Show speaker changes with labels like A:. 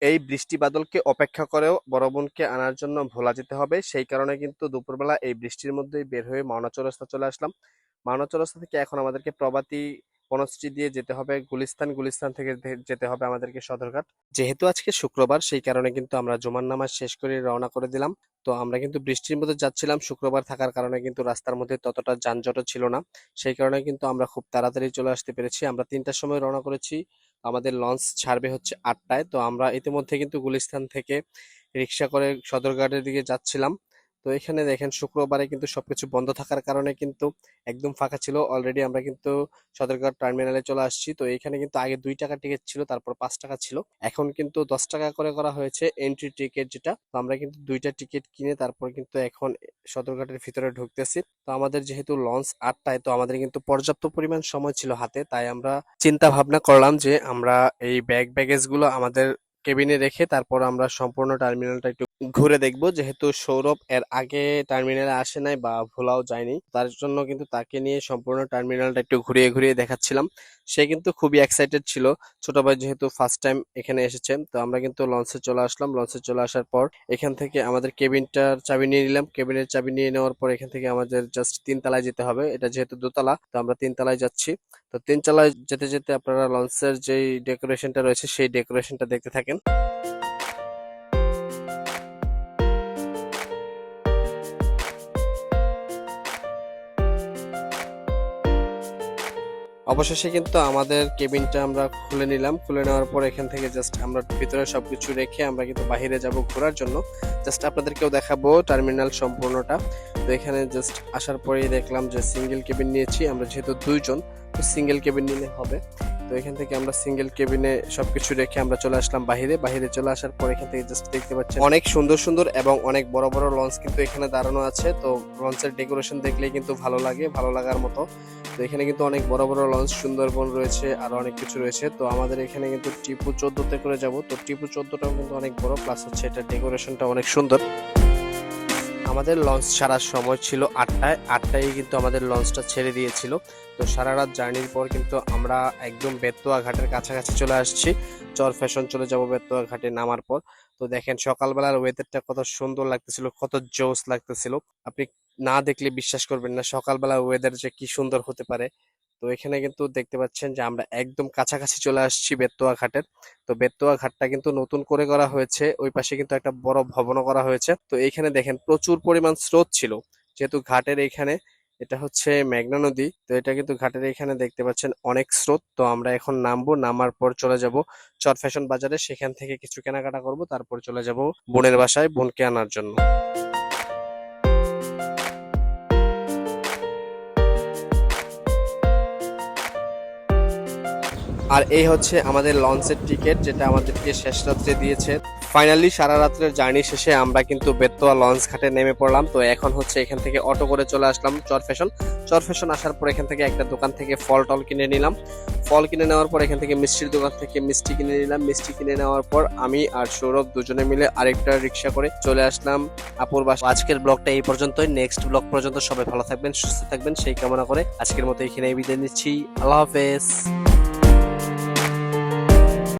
A: এই বৃষ্টি বাদলকে অপেক্ষা করেও বড় বোনকে আনার জন্য ভোলা যেতে হবে, সেই কারণে কিন্তু দুপুরবেলা এই বৃষ্টির মধ্যেই বের হয়ে মাওনা চৌরাস্তা চলে আসলাম। মাওনা চৌরাস্তা থেকে এখন আমাদেরকে প্রভাতী বনশ্রী দিয়ে যেতে হবে গুলিস্তান, গুলিস্তান থেকে যেতে হবে আমাদেরকে সদরঘাট। যেহেতু আজকে শুক্রবার, সেই কারণে কিন্তু আমরা জুমার নামাজ শেষ করে রওনা করে দিলাম। তো আমরা কিন্তু বৃষ্টির মধ্যে যাচ্ছিলাম, শুক্রবার থাকার কারণে কিন্তু রাস্তার মধ্যে ততটা যানজটও ছিল না, সেই কারণে কিন্তু আমরা খুব তাড়াতাড়ি চলে আসতে পেরেছি। আমরা 3টার সময় রওনা করেছি, আমাদের লঞ্চ ছাড়বে হচ্ছে 8টায়। তো আমরা ইতিমধ্যে কিন্তু গুলিস্তান থেকে রিক্সা করে সদরঘাটের দিকে যাচ্ছিলাম। তো এখানে দেখেন শুক্রবারে কিন্তু সবকিছু বন্ধ থাকার কারণে কিন্তু একদম ফাঁকা ছিল। অলরেডি আমরা কিন্তু সদরঘাট টার্মিনালে চলে আসছি। তো এখানে কিন্তু আগে 2 টাকা টিকিট ছিল, তারপর 5 টাকা ছিল, এখন কিন্তু 10 টাকা করে করা হয়েছে এন্ট্রি টিকিট যেটা। তো আমরা কিন্তু 2টা টিকিট কিনে তারপর কিন্তু এখন সদরঘাটের ভিতরে ঢুকতেছি। তো আমাদের যেহেতু লঞ্চ 8টায়, তো আমাদের কিন্তু পর্যাপ্ত পরিমাণ সময় ছিল হাতে, তাই আমরা চিন্তা ভাবনা করলাম যে আমরা এই ব্যাগেজ গুলো আমাদের কেবিনে রেখে তারপর আমরা সম্পূর্ণ টার্মিনালটা একটু ঘুরে দেখব। যেহেতু সৌরভ এর আগে টার্মিনালে আসে নাই বা ভোলাও যায়নি, তার জন্য কিন্তু তাকে নিয়ে সম্পূর্ণ টার্মিনালটা একটু ঘুরিয়ে ঘুরিয়ে দেখাচ্ছিলাম। সে কিন্তু খুবই এক্সাইটেড ছিল, ছোট ভাই যেহেতু ফার্স্ট টাইম এখানে এসেছে। তো আমরা কিন্তু লঞ্চে চলে আসলাম, লঞ্চে চলে আসার পর এখান থেকে আমাদের কেবিনটার চাবি নিয়ে নিলাম। কেবিনের চাবি নিয়ে নেওয়ার পর এখান থেকে আমাদের জাস্ট 3 তলায় যেতে হবে, এটা যেহেতু 2তলা, তো আমরা 3 তলায় যাচ্ছি। তো 3 তলায় যেতে যেতে আপনারা লঞ্চের যেই ডেকোরেশনটা রয়েছে সেই ডেকোরেশনটা দেখতে থাকেন। অবশেষে কিন্তু আমাদের কেবিনটা আমরা খুলে নিলাম, খুলে নেওয়ার পর এখান থেকে জাস্ট আমরা ভিতরে সবকিছু রেখে আমরা কিন্তু বাইরে যাব ঘোরার জন্য। জাস্ট আপনাদেরকেও দেখাবো টার্মিনাল সম্পূর্ণটা। তো এখানে জাস্ট আসার পরেই দেখলাম যে সিঙ্গেল কেবিন নিয়েছি আমরা, যেহেতু 2 জন, তো সিঙ্গেল কেবিন নিলে হবে। তো এখান থেকে আমরা সিঙ্গেল কেবিনে সবকিছু রেখে আমরা চলে আসলাম বাইরে। বাইরে চলে আসার পর এখান থেকে জাস্ট দেখতে পাচ্ছেন অনেক সুন্দর সুন্দর এবং অনেক বড় বড় লঞ্চ কিন্তু এখানে দাঁড়ানো আছে। তো লঞ্চের ডেকোরেশন দেখলেই কিন্তু ভালো লাগে, ভালো লাগার মতো। তো এখানে কিন্তু অনেক বড় বড় লঞ্চ, সুন্দরবন রয়েছে, আরো অনেক কিছু রয়েছে। তো আমাদের এখানে কিন্তু টিপু 14তে করে যাব। তো টিপু 14টাও কিন্তু অনেক বড়, প্লাস হচ্ছে এটা ডেকোরেশনটা অনেক সুন্দর। আমাদের লঞ্চ ছাড়ার সময় ছিল 8টায়, 8টায় কিন্তু আমাদের লঞ্চটা ছেড়ে দিয়েছিল। তো সারা রাত জার্নির পর কিন্তু আমরা একদম বেতুয়া ঘাটের কাছাকাছি চলে আসছি। চর ফ্যাশন চলে যাব বেতুয়া ঘাটে নামার পর। তো দেখেন সকালবেলার ওয়েদারটা কত সুন্দর লাগতেছিল, কত জোস লাগতেছিল, আপনি না দেখলে বিশ্বাস করবেন না সকালবেলার ওয়েদার যে কি সুন্দর হতে পারে। তো এখানে কিন্তু দেখতে পাচ্ছেন যে আমরা একদম কাছাকাছি চলে আসছি বেতুয়া ঘাটের। তো বেতুয়া ঘাটটা কিন্তু নতুন করে করা হয়েছে, ওই পাশে কিন্তু একটা বড় ভবনও করা হয়েছে। তো এইখানে দেখেন প্রচুর পরিমাণ স্রোত ছিল, যেহেতু ঘাটের এইখানে এটা হচ্ছে মেঘনা নদী। তো এটা কিন্তু ঘাটের এখানে দেখতে পাচ্ছেন অনেক স্রোত। তো আমরা এখন নামবো, নামার পর চলে যাব চর ফ্যাশন বাজারে, সেখান থেকে কিছু কেনাকাটা করব, তারপর চলে যাব বোনের বাসায় বোনকে আনার জন্য। আর এই হচ্ছে আমাদের লঞ্চের টিকিট, যেটা আমাদেরকে শেষ রাত্রে দিয়েছে। ফাইনালি সারা রাত্রের জার্নি শেষে আমরা কিন্তু বেতোয়া লঞ্চ ঘাটে নেমে পড়লাম। তো এখন হচ্ছে এখান থেকে অটো করে চলে আসলাম চর ফ্যাশন। চর ফ্যাশন আসার পর এখান থেকে একটা দোকান থেকে ফল টল কিনে নিলাম। ফল কিনে নেওয়ার পর এখান থেকে মিষ্টির দোকান থেকে মিষ্টি কিনে নিলাম। মিষ্টি কিনে নেওয়ার পর আমি আর সৌরভ দুজনে মিলে আরেকটা রিক্সা করে চলে আসলাম আপুর বাসা। আজকের ব্লগটা এই পর্যন্তই, নেক্সট ব্লগ পর্যন্ত সবাই ভালো থাকবেন, সুস্থ থাকবেন সেই কামনা করে আজকের মতো এখানে বিদায় নিচ্ছি। আল্লাহ হাফেজ।